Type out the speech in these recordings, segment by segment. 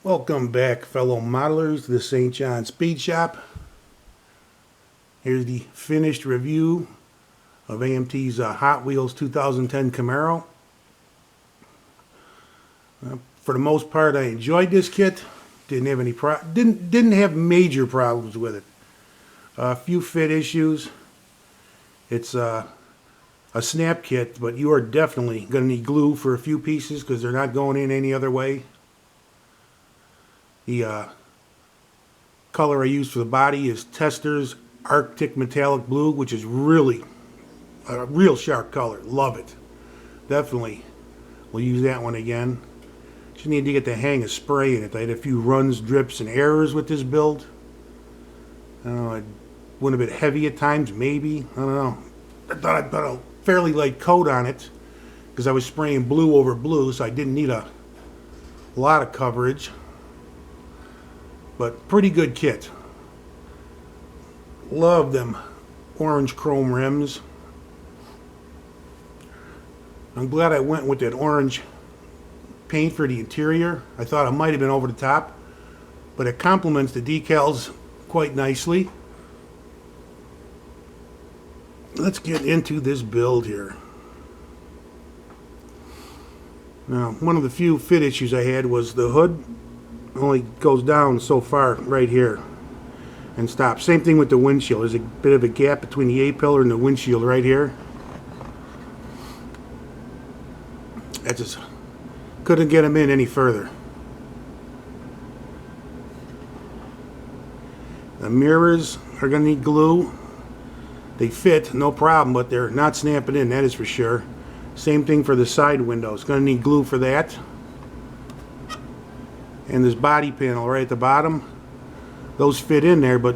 Welcome back, fellow modelers, to the St. John Speed Shop. Here's the finished review of AMT's Hot Wheels 2010 Camaro. For the most part, I enjoyed this kit. Didn't have any didn't have major problems with it. A few fit issues. It's a snap kit, but you are definitely going to need glue for a few pieces because they're not going in any other way. The color I used for the body is Tester's Arctic Metallic Blue, which is really a real sharp color. Love it. Definitely we'll use that one again. Just need to get the hang of spraying it. I had a few runs, drips, and errors with this build. I don't know, it went a bit heavy at times, maybe. I don't know. I thought I'd put a fairly light coat on it because I was spraying blue over blue, so I didn't need a lot of coverage. But pretty good kit. Love them orange chrome rims. I'm glad I went with that orange paint for the interior. I thought it might have been over the top, but it complements the decals quite nicely. Let's get into this build here. Now, one of the few fit issues I had was the hood only goes down so far right here and stops. Same thing with the windshield. There's a bit of a gap between the A-pillar and the windshield right here. I just couldn't get them in any further. The mirrors are going to need glue. They fit, no problem, but they're not snapping in, that is for sure. Same thing for the side windows. Going to need glue for that. And this body panel right at the bottom, those fit in there, but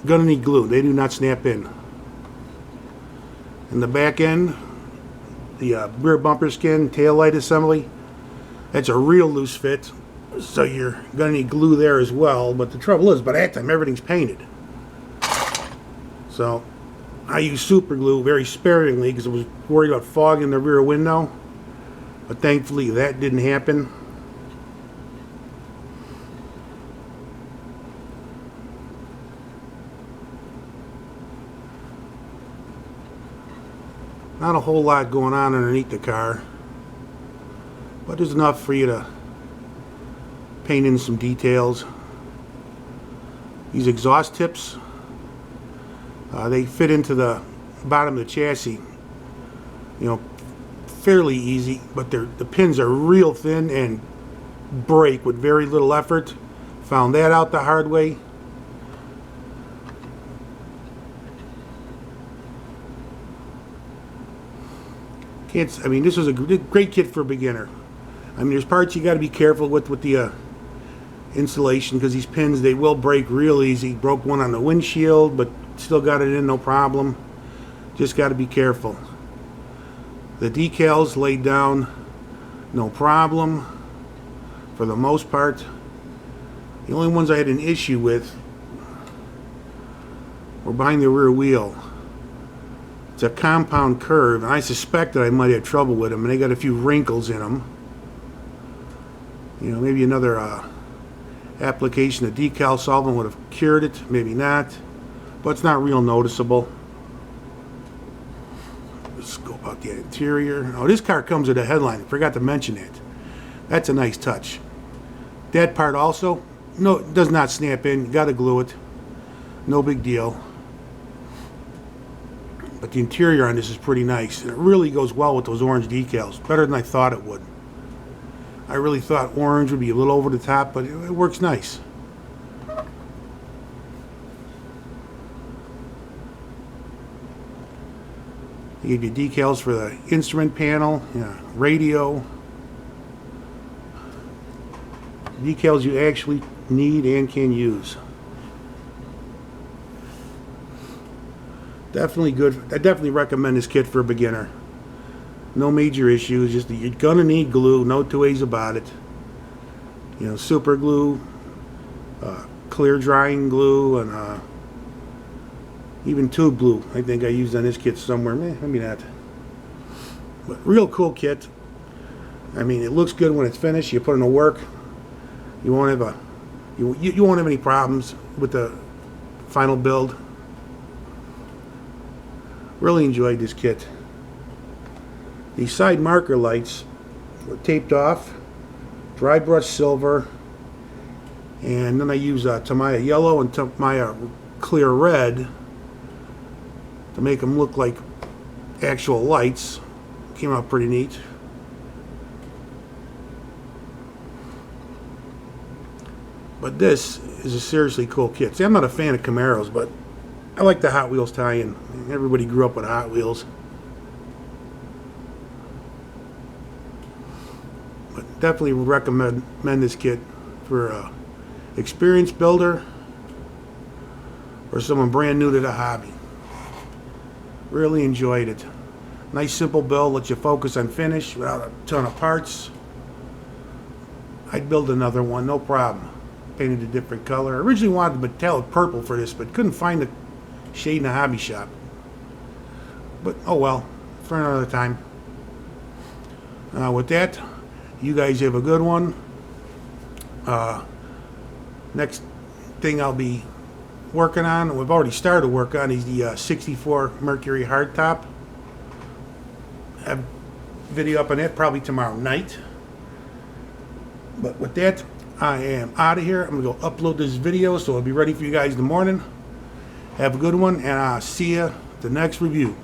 gonna need glue. They do not snap in. And the back end, the rear bumper skin, tail light assembly, that's a real loose fit, so you're gonna need glue there as well. But the trouble is, by that time everything's painted. So I use super glue very sparingly because I was worried about fogging the rear window, but thankfully that didn't happen. Not a whole lot going on underneath the car, but there's enough for you to paint in some details. These exhaust tips, they fit into the bottom of the chassis, you know, fairly easy, but the pins are real thin and break with very little effort. Found that out the hard way. I mean, this was a great kit for a beginner. I mean, there's parts you got to be careful with the installation because these pins, they will break real easy. Broke one on the windshield, but still got it in no problem. Just got to be careful. The decals laid down, no problem for the most part. The only ones I had an issue with were behind the rear wheel. It's a compound curve, and I suspect that I might have trouble with them, and they got a few wrinkles in them. You know, maybe another application of decal solvent would have cured it, maybe not, but it's not real noticeable. Let's go about the interior. Oh, this car comes with a headline. I forgot to mention that. That's a nice touch. That part also, no, it does not snap in. You got to glue it. No big deal. But the interior on this is pretty nice, and it really goes well with those orange decals. Better than I thought it would. I really thought orange would be a little over the top, but it works nice. You give you decals for the instrument panel, radio. Decals you actually need and can use. Definitely good. I definitely recommend this kit for a beginner. No major issues. Just that you're gonna need glue. No two ways about it. You know, super glue, clear drying glue, and even tube glue. I think I used on this kit somewhere. Maybe not. But real cool kit. I mean, it looks good when it's finished. You put it in the work. You won't have you won't have any problems with the final build. Really enjoyed this kit. These side marker lights were taped off, dry brush silver, and then I use Tamiya yellow and Tamiya clear red to make them look like actual lights. Came out pretty neat. But this is a seriously cool kit. See, I'm not a fan of Camaros, but I like the Hot Wheels tie-in. Everybody grew up with Hot Wheels. But definitely would recommend this kit for an experienced builder or someone brand new to the hobby. Really enjoyed it. Nice simple build, lets you focus on finish without a ton of parts. I'd build another one, no problem. Painted a different color. I originally wanted the metallic purple for this, but couldn't find the shade in the hobby shop. But oh well, for another time. With that, you guys have a good one. Next thing I'll be working on, we've already started work on, is the 64 Mercury hardtop. Have a video up on it probably tomorrow night. But with that, I am out of here. I'm going to go upload this video so it'll be ready for you guys in the morning. Have a good one, and I'll see you at the next review.